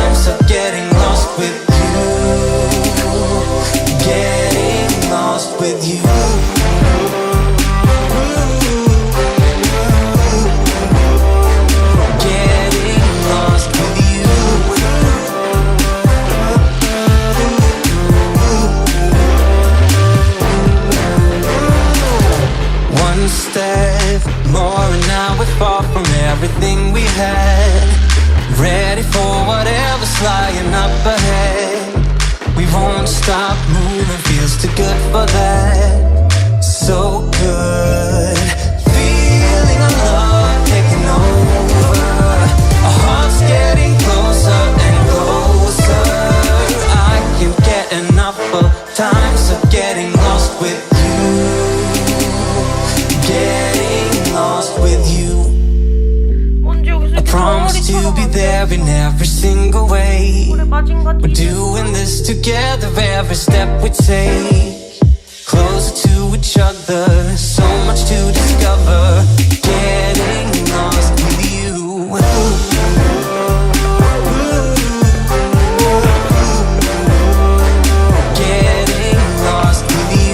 times of getting lost with you, getting lost with you. More and now we're far from everything we had. Ready for whatever's lying up ahead. We won't stop moving, feels too good for that. So good, feeling our love taking over. Our hearts getting closer and closer. I can't get enough of times of getting lost with you. Getting lost with you. I promise to be there in every single way. We're doing this together every step we take. Closer to each other, so much to discover. Getting lost with you. Getting lost with you.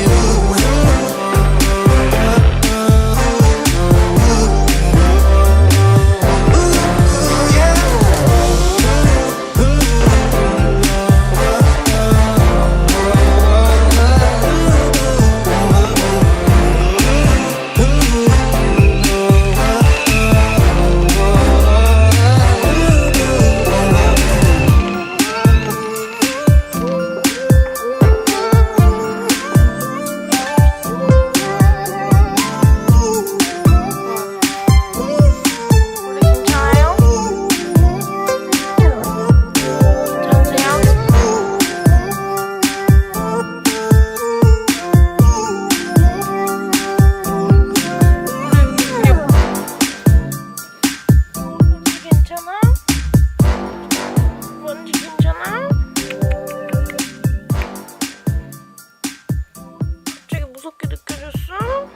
무섭게 느껴졌어?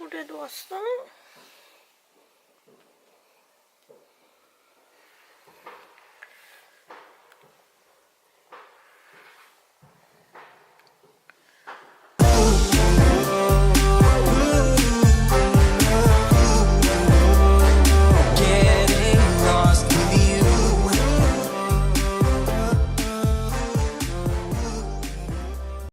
올해도 왔어?